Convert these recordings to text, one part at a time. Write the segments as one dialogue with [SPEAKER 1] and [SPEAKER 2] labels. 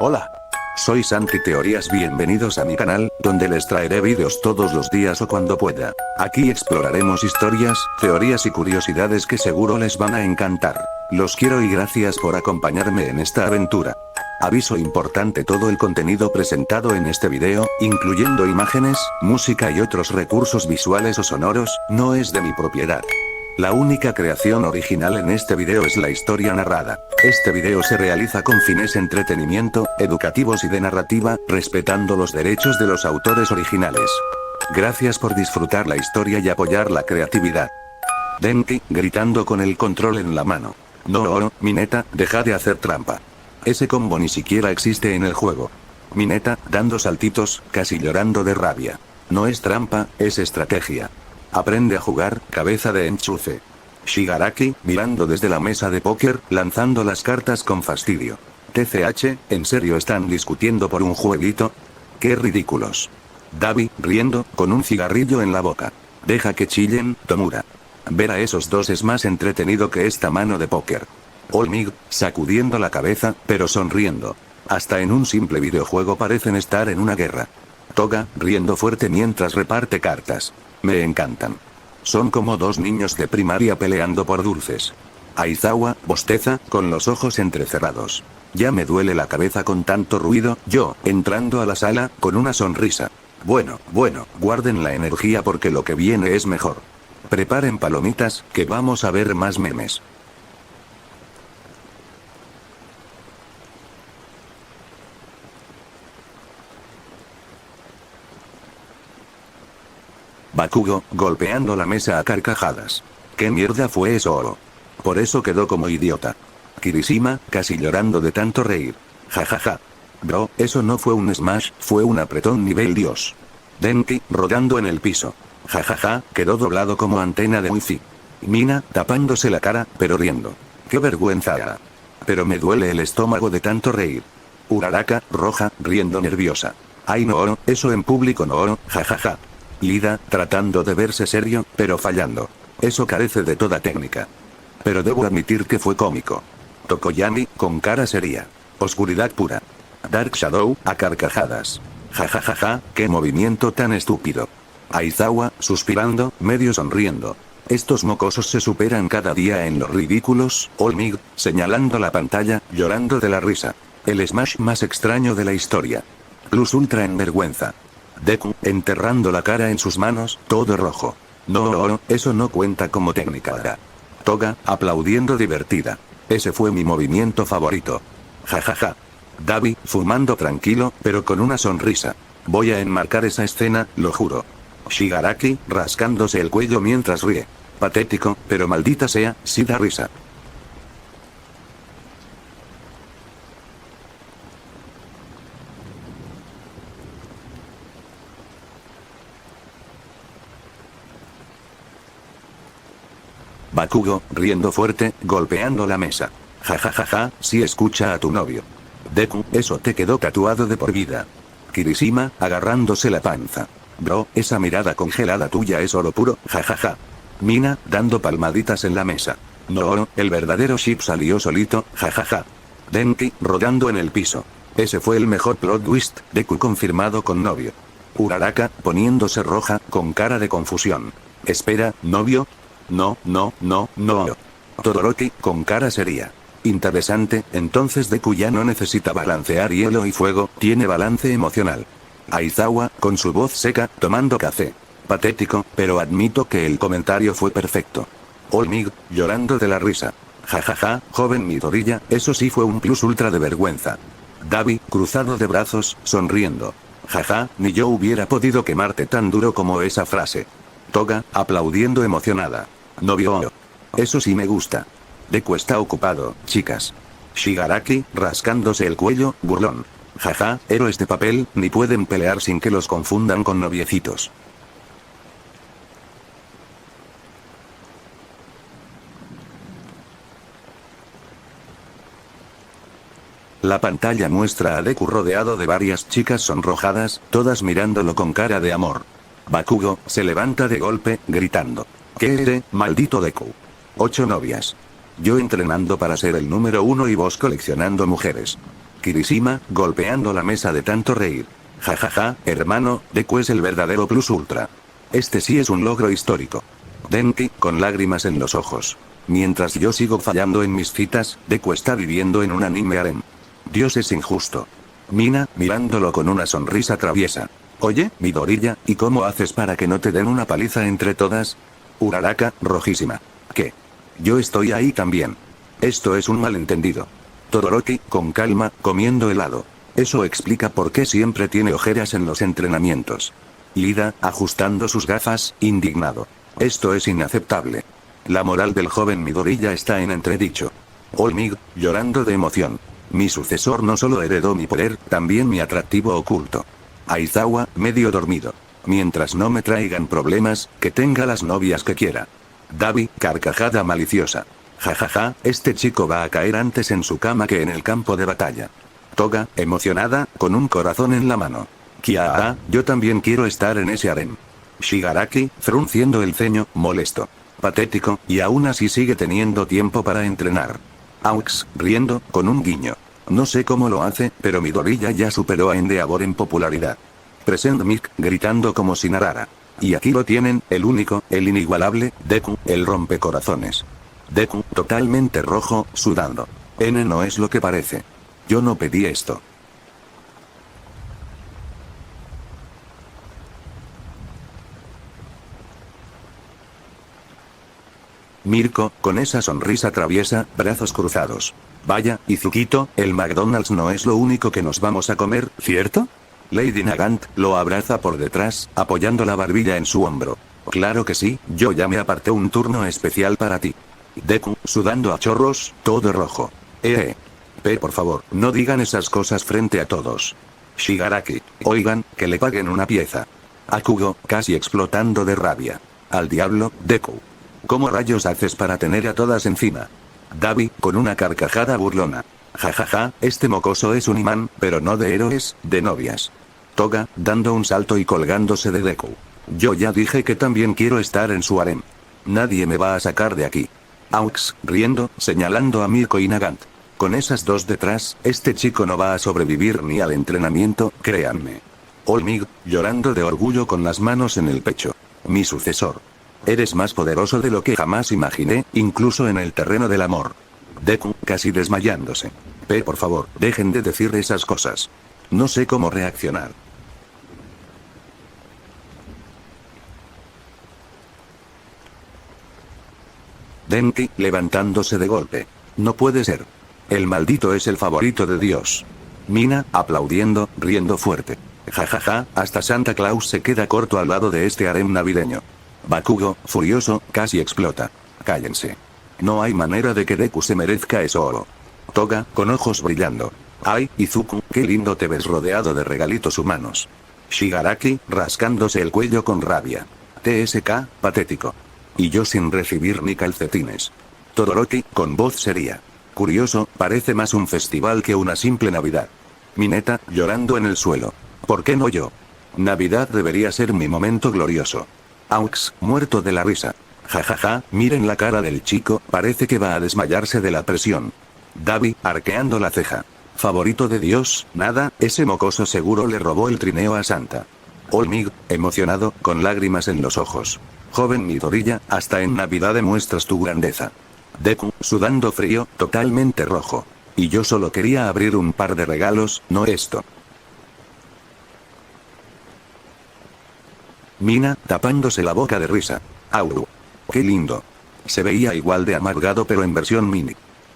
[SPEAKER 1] Hola. Soy Santi Teorías, bienvenidos a mi canal, donde les traeré vídeos todos los días o cuando pueda. Aquí exploraremos historias, teorías y curiosidades que seguro les van a encantar. Los quiero y gracias por acompañarme en esta aventura. Aviso importante: todo el contenido presentado en este video, incluyendo imágenes, música y otros recursos visuales o sonoros, no es de mi propiedad. La única creación original en este video es la historia narrada. Este video se realiza con fines entretenimiento, educativos y de narrativa, respetando los derechos de los autores originales. Gracias por disfrutar la historia y apoyar la creatividad. Denki, gritando con el control en la mano. No, Mineta, deja de hacer trampa. Ese combo ni siquiera existe en el juego. Mineta, dando saltitos, casi llorando de rabia. No es trampa, es estrategia. Aprende a jugar, cabeza de enchufe. Shigaraki, mirando desde la mesa de póker, lanzando las cartas con fastidio. TCH, ¿en serio están discutiendo por un jueguito? ¡Qué ridículos! Dabi, riendo, con un cigarrillo en la boca. Deja que chillen, Tomura. Ver a esos dos es más entretenido que esta mano de póker. Olmig, sacudiendo la cabeza, pero sonriendo. Hasta en un simple videojuego parecen estar en una guerra. Toga, riendo fuerte mientras reparte cartas. Me encantan. Son como dos niños de primaria peleando por dulces. Aizawa, bosteza, con los ojos entrecerrados. Ya me duele la cabeza con tanto ruido. Yo, entrando a la sala, con una sonrisa. Bueno, guarden la energía porque lo que viene es mejor. Preparen palomitas, que vamos a ver más memes. Bakugo, golpeando la mesa a carcajadas. ¿Qué mierda fue eso? Por eso quedó como idiota. Kirishima, casi llorando de tanto reír. Jajaja. Bro, eso no fue un smash, fue un apretón nivel Dios. Denki, rodando en el piso. Jajaja, quedó doblado como antena de wifi. Mina, tapándose la cara, pero riendo. ¡Qué vergüenza! Pero me duele el estómago de tanto reír. Uraraka, roja, riendo nerviosa. Ay no, eso en público no, jajaja. Lida, tratando de verse serio, pero fallando. Eso carece de toda técnica. Pero debo admitir que fue cómico. Tokoyami, con cara seria. Oscuridad pura. Dark Shadow, a carcajadas. Jajajaja, qué movimiento tan estúpido. Aizawa, suspirando, medio sonriendo. Estos mocosos se superan cada día en los ridículos. Olmig, señalando la pantalla, llorando de la risa. El smash más extraño de la historia. Plus Ultra en vergüenza. Deku, enterrando la cara en sus manos, todo rojo. No, eso no cuenta como técnica. Toga, aplaudiendo divertida. Ese fue mi movimiento favorito. Jajaja. Dabi, fumando tranquilo, pero con una sonrisa. Voy a enmarcar esa escena, lo juro. Shigaraki, rascándose el cuello mientras ríe. Patético, pero maldita sea, sí da risa. Bakugo, riendo fuerte, golpeando la mesa. Jajajaja, sí, escucha a tu novio. Deku, eso te quedó tatuado de por vida. Kirishima, agarrándose la panza. Bro, esa mirada congelada tuya es oro puro, jajaja. Mina, dando palmaditas en la mesa. No, el verdadero ship salió solito, jajaja. Denki, rodando en el piso. Ese fue el mejor plot twist. Deku confirmado con novio. Uraraka, poniéndose roja, con cara de confusión. Espera, ¿novio? No. Todoroki, con cara seria. Interesante, entonces Deku ya no necesita balancear hielo y fuego, tiene balance emocional. Aizawa, con su voz seca, tomando café. Patético, pero admito que el comentario fue perfecto. Olmig, llorando de la risa. Jajaja, joven Midoriya, eso sí fue un plus ultra de vergüenza. Dabi, cruzado de brazos, sonriendo. Jaja, ni yo hubiera podido quemarte tan duro como esa frase. Toga, aplaudiendo emocionada. Novio. Eso sí me gusta. Deku está ocupado, chicas. Shigaraki, rascándose el cuello, burlón. Jaja, héroes de papel, ni pueden pelear sin que los confundan con noviecitos. La pantalla muestra a Deku rodeado de varias chicas sonrojadas, todas mirándolo con cara de amor. Bakugo, se levanta de golpe, gritando. ¿Qué eres, maldito Deku? 8 novias. Yo entrenando para ser el número 1 y vos coleccionando mujeres. Kirishima, golpeando la mesa de tanto reír. Jajaja, hermano, Deku es el verdadero plus ultra. Este sí es un logro histórico. Denki, con lágrimas en los ojos. Mientras yo sigo fallando en mis citas, Deku está viviendo en un anime harem. Dios es injusto. Mina, mirándolo con una sonrisa traviesa. Oye, Midoriya, ¿y cómo haces para que no te den una paliza entre todas? Uraraka, rojísima. ¿Qué? Yo estoy ahí también. Esto es un malentendido. Todoroki, con calma, comiendo helado. Eso explica por qué siempre tiene ojeras en los entrenamientos. Lida, ajustando sus gafas, indignado. Esto es inaceptable. La moral del joven Midoriya está en entredicho. Olmig, llorando de emoción. Mi sucesor no solo heredó mi poder, también mi atractivo oculto. Aizawa, medio dormido. Mientras no me traigan problemas, que tenga las novias que quiera. Dabi, carcajada maliciosa. Jajaja, este chico va a caer antes en su cama que en el campo de batalla. Toga, emocionada, con un corazón en la mano. Kiaa, yo también quiero estar en ese harem. Shigaraki, frunciendo el ceño, molesto. Patético, y aún así sigue teniendo tiempo para entrenar. Aux, riendo, con un guiño. No sé cómo lo hace, pero Midoriya ya superó a Endeavor en popularidad. Present Mic, gritando como si narrara. Y aquí lo tienen, el único, el inigualable, Deku, el rompecorazones. Deku, totalmente rojo, sudando. N no es lo que parece. Yo no pedí esto. Mirko, con esa sonrisa traviesa, brazos cruzados. Vaya, Izukito, el McDonald's no es lo único que nos vamos a comer, ¿cierto? Lady Nagant, lo abraza por detrás, apoyando la barbilla en su hombro. Claro que sí, yo ya me aparté un turno especial para ti. Deku, sudando a chorros, todo rojo. Por favor, no digan esas cosas frente a todos. Shigaraki, oigan, que le paguen una pieza. Akugo, casi explotando de rabia. Al diablo, Deku. ¿Cómo rayos haces para tener a todas encima? Dabi, con una carcajada burlona. Jajaja, este mocoso es un imán, pero no de héroes, de novias. Toga, dando un salto y colgándose de Deku. Yo ya dije que también quiero estar en su harem. Nadie me va a sacar de aquí. Aux, riendo, señalando a Mirko y Nagant. Con esas dos detrás, este chico no va a sobrevivir ni al entrenamiento, créanme. Olmig, llorando de orgullo con las manos en el pecho. Mi sucesor. Eres más poderoso de lo que jamás imaginé, incluso en el terreno del amor. Deku, casi desmayándose. Por favor, dejen de decir esas cosas. No sé cómo reaccionar. Denki, levantándose de golpe. No puede ser. El maldito es el favorito de Dios. Mina, aplaudiendo, riendo fuerte. Jajaja, hasta Santa Claus se queda corto al lado de este harem navideño. Bakugo, furioso, casi explota. Cállense. No hay manera de que Deku se merezca eso oro. Toga, con ojos brillando. Ay, Izuku, qué lindo te ves rodeado de regalitos humanos. Shigaraki, rascándose el cuello con rabia. TSK, patético. Y yo sin recibir ni calcetines. Todoroki, con voz seria. Curioso, parece más un festival que una simple Navidad. Mineta, llorando en el suelo. ¿Por qué no yo? Navidad debería ser mi momento glorioso. Aux, muerto de la risa. Jajaja, miren la cara del chico, parece que va a desmayarse de la presión. Dabi, arqueando la ceja. Favorito de Dios, nada, ese mocoso seguro le robó el trineo a Santa. Olmig, emocionado, con lágrimas en los ojos. Joven Midoriya, hasta en Navidad demuestras tu grandeza. Deku, sudando frío, totalmente rojo. Y yo solo quería abrir un par de regalos, no esto. Mina, tapándose la boca de risa. Auru. Qué lindo. Se veía igual de amargado pero en versión mini.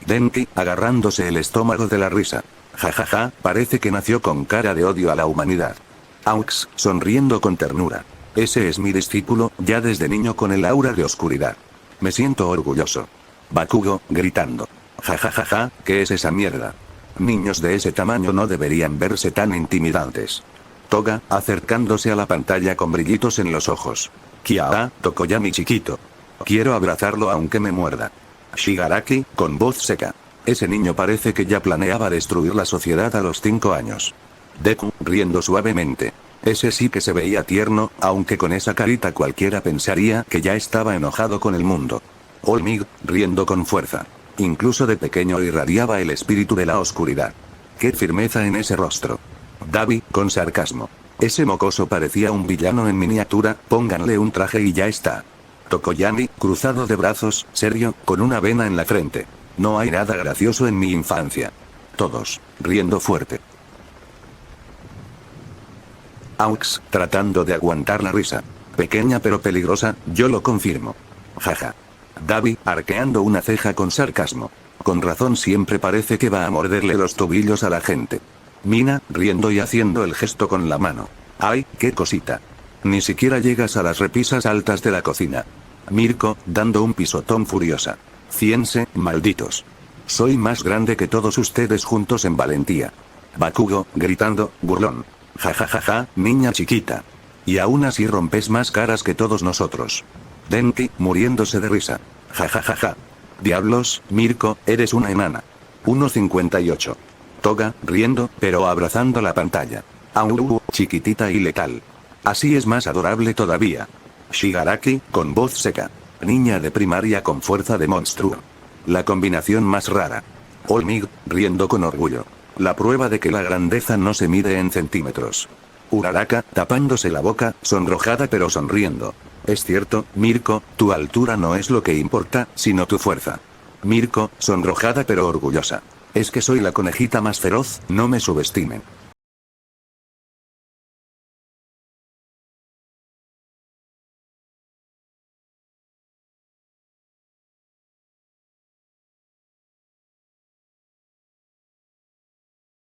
[SPEAKER 1] Denki, agarrándose el estómago de la risa. Jajaja, parece que nació con cara de odio a la humanidad. Aux, sonriendo con ternura. Ese es mi discípulo, ya desde niño con el aura de oscuridad. Me siento orgulloso. Bakugo, gritando. Jajajaja, ¿qué es esa mierda? Niños de ese tamaño no deberían verse tan intimidantes. Toga, acercándose a la pantalla con brillitos en los ojos. Kiara, Tokoyami chiquito. Quiero abrazarlo aunque me muerda. Shigaraki, con voz seca. Ese niño parece que ya planeaba destruir la sociedad a los 5 años. Deku, riendo suavemente. Ese sí que se veía tierno, aunque con esa carita cualquiera pensaría que ya estaba enojado con el mundo. Olmig, riendo con fuerza. Incluso de pequeño irradiaba el espíritu de la oscuridad. qué firmeza en ese rostro. Davi, con sarcasmo. Ese mocoso parecía un villano en miniatura, pónganle un traje y ya está. Tokoyami, cruzado de brazos, serio, con una vena en la frente. No hay nada gracioso en mi infancia. Todos, riendo fuerte. Aux, tratando de aguantar la risa. Pequeña pero peligrosa, yo lo confirmo. Jaja. Davi, arqueando una ceja con sarcasmo. Con razón siempre parece que va a morderle los tobillos a la gente. Mina, riendo y haciendo el gesto con la mano. ¡Ay, qué cosita! Ni siquiera llegas a las repisas altas de la cocina. Mirko, dando un pisotón furiosa. Ciense, malditos. Soy más grande que todos ustedes juntos en valentía. Bakugo, gritando, burlón. Ja ja ja ja, niña chiquita. Y aún así rompes más caras que todos nosotros. Denki, muriéndose de risa. Ja ja ja ja. Diablos, Mirko, eres una enana. 1,58. Toga, riendo, pero abrazando la pantalla. Au, chiquitita y letal. Así es más adorable todavía. Shigaraki, con voz seca. Niña de primaria con fuerza de monstruo. La combinación más rara. Olmig, riendo con orgullo. La prueba de que la grandeza no se mide en centímetros. Uraraka, tapándose la boca, sonrojada pero sonriendo. Es cierto, Mirko, tu altura no es lo que importa, sino tu fuerza. Mirko, sonrojada pero orgullosa. Es que soy la conejita más feroz, no me subestimen.